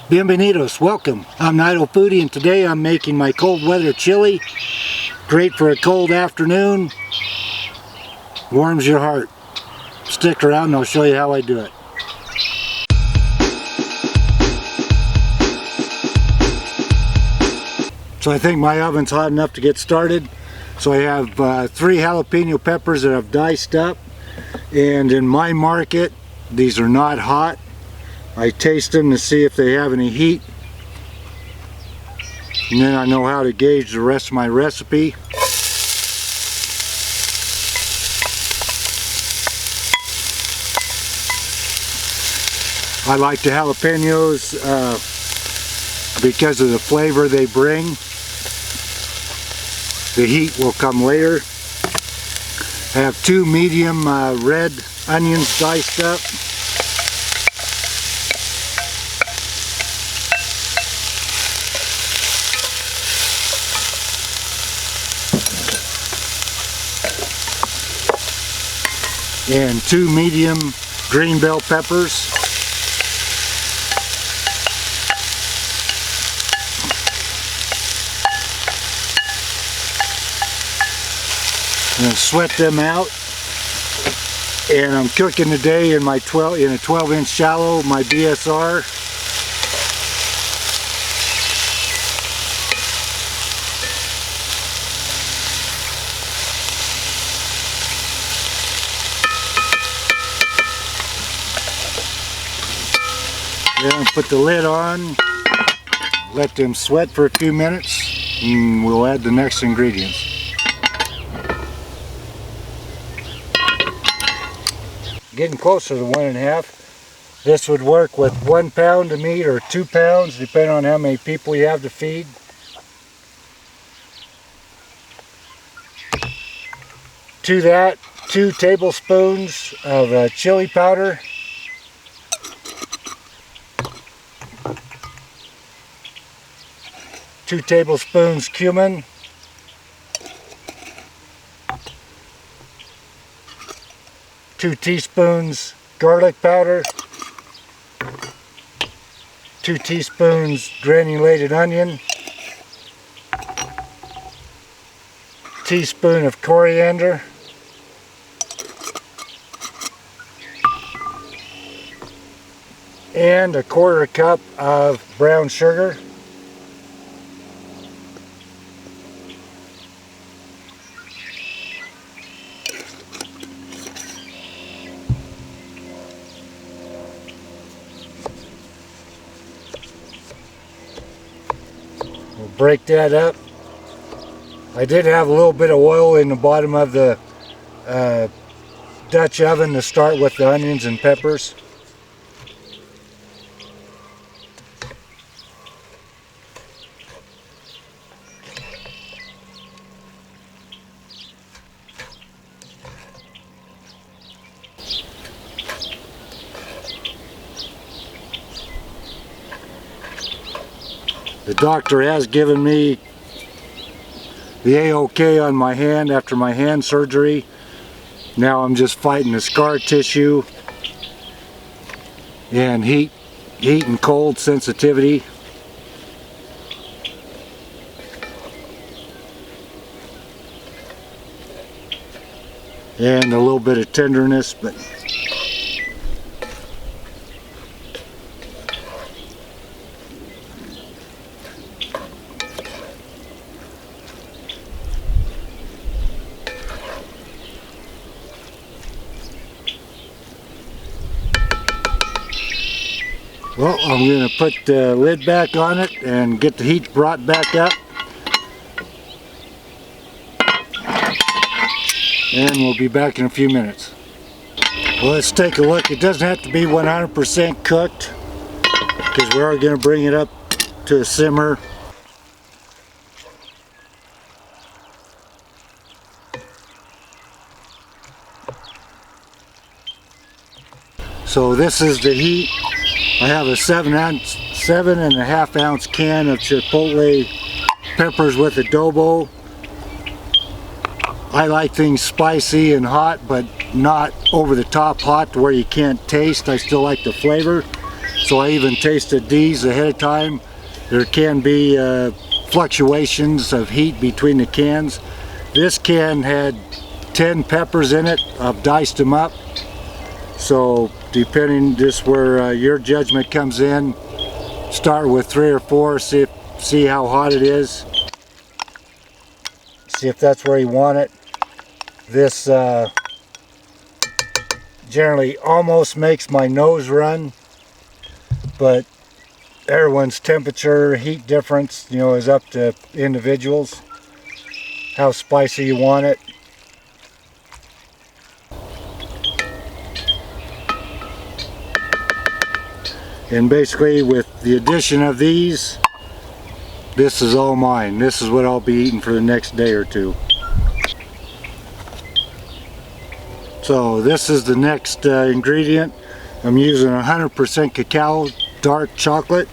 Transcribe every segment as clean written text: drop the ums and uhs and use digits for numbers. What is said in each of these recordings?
Bienvenidos, welcome. I'm Idaho Foodie and today I'm making my cold weather chili. Great for a cold afternoon. Warms your heart. Stick around and I'll show you how I do it. So I think my oven's hot enough to get started. So I have 3 jalapeno peppers that I've diced up. And in my market, these are not hot. I taste them to see if they have any heat, and then I know how to gauge the rest of my recipe. I like the jalapenos because of the flavor they bring. The heat will come later. I have 2 medium red onions diced up. And 2 medium green bell peppers. I'm going to sweat them out. And I'm cooking today in my 12-inch shallow, my BSR. Then put the lid on, let them sweat for a few minutes, and we'll add the next ingredients. Getting closer to 1.5. This would work with 1 pound of meat or 2 pounds, depending on how many people you have to feed. To that, 2 tablespoons of chili powder. 2 tablespoons cumin, 2 teaspoons garlic powder, 2 teaspoons granulated onion, teaspoon of coriander, and 1/4 cup of brown sugar. We'll break that up. I did have a little bit of oil in the bottom of the Dutch oven to start with the onions and peppers. The doctor has given me the A-OK on my hand after my hand surgery. Now I'm just fighting the scar tissue and heat and cold sensitivity. And a little bit of tenderness, but well, I'm going to put the lid back on it and get the heat brought back up. And we'll be back in a few minutes. Well, let's take a look. It doesn't have to be 100% cooked because we are going to bring it up to a simmer. So this is the heat. I have a 7.5 ounce can of chipotle peppers with adobo. I like things spicy and hot, but not over the top hot to where you can't taste. I still like the flavor. So I even tasted these ahead of time. There can be fluctuations of heat between the cans. This can had 10 peppers in it. I've diced them up. So depending just where your judgment comes in, start with 3 or 4, see how hot it is. See if that's where you want it. This generally almost makes my nose run, but everyone's temperature, heat difference, you know, is up to individuals. How spicy you want it. And basically with the addition of these, this is all mine. This is what I'll be eating for the next day or two. So this is the next ingredient. I'm using 100% cacao dark chocolate.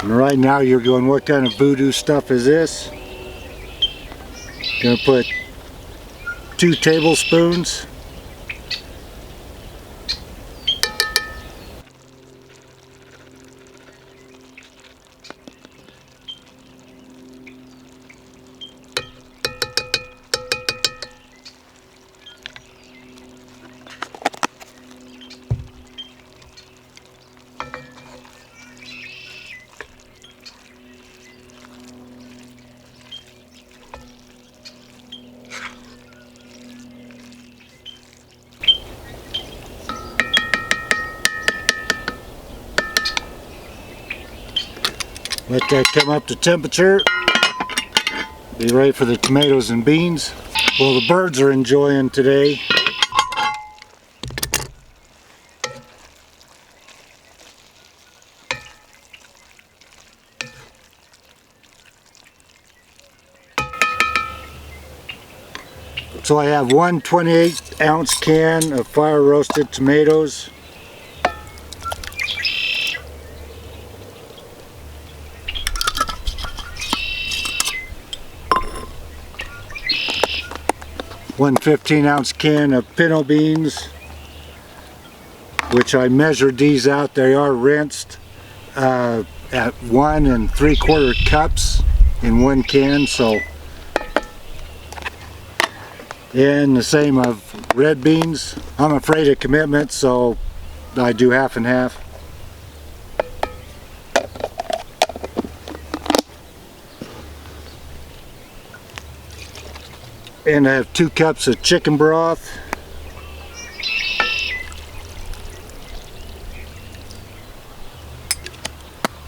And right now you're going, what kind of voodoo stuff is this? Gonna put 2 tablespoons. Let that come up to temperature. Be ready for the tomatoes and beans. Well, the birds are enjoying today. So I have one 28-ounce can of fire roasted tomatoes. One 15-ounce can of pinto beans, which I measured these out. They are rinsed at 1 3/4 cups in one can. So, and the same of red beans. I'm afraid of commitment, so I do half and half. And I have 2 cups of chicken broth.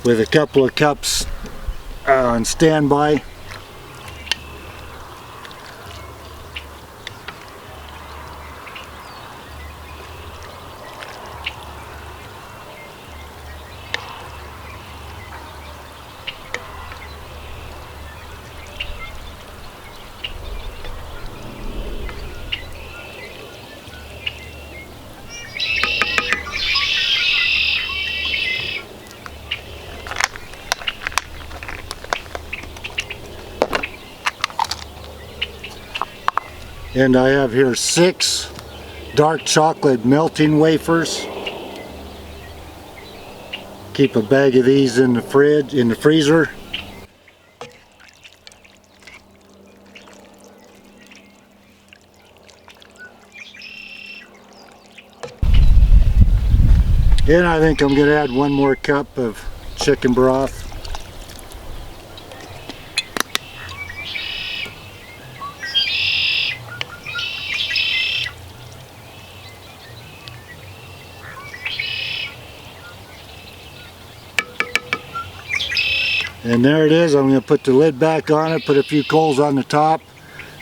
With a couple of cups on standby. And I have here 6 dark chocolate melting wafers. Keep a bag of these in the fridge, in the freezer. And I think I'm going to add 1 more cup of chicken broth. And there it is. I'm going to put the lid back on it, put a few coals on the top,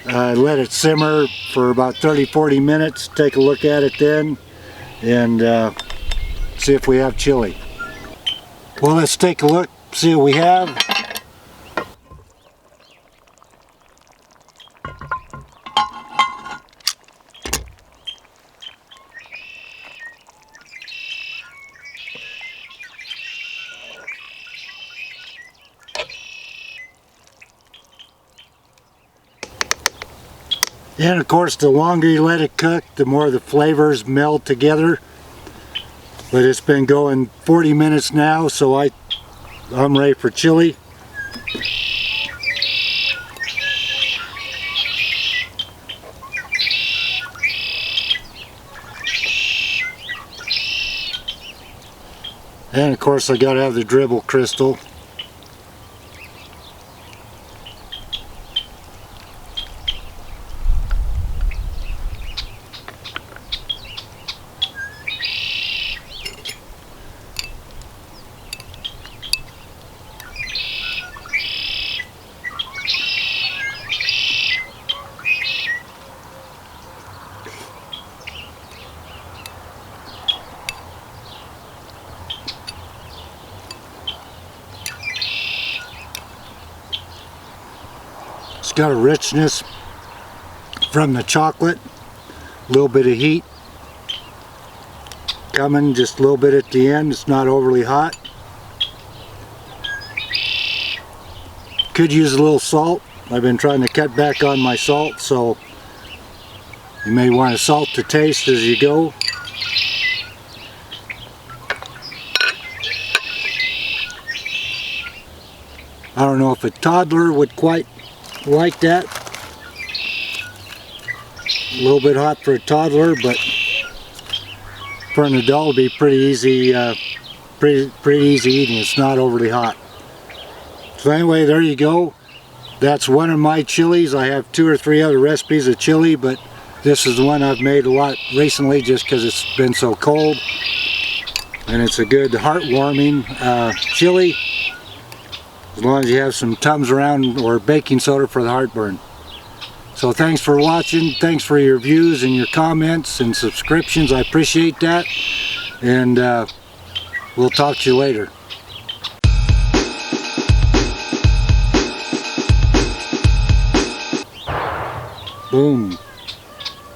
let it simmer for about 30-40 minutes, take a look at it then, and see if we have chili. Well, let's take a look, see what we have. And of course, the longer you let it cook, the more the flavors meld together. But it's been going 40 minutes now, so I'm ready for chili. And of course I gotta have the dribble crystal. It's got a richness from the chocolate, a little bit of heat coming just a little bit at the end. It's not overly hot. Could use a little salt. I've been trying to cut back on my salt, so you may want to salt to taste as you go. I don't know if a toddler would quite like that. A little bit hot for a toddler, but for an adult it'd be pretty easy, pretty easy eating. It's not overly hot. So anyway, there you go. That's one of my chilies. I have 2 or 3 other recipes of chili, but this is the one I've made a lot recently just because it's been so cold. And it's a good heartwarming chili. As long as you have some Tums around or baking soda for the heartburn. So thanks for watching. Thanks for your views and your comments and subscriptions. I appreciate that. And we'll talk to you later. Boom.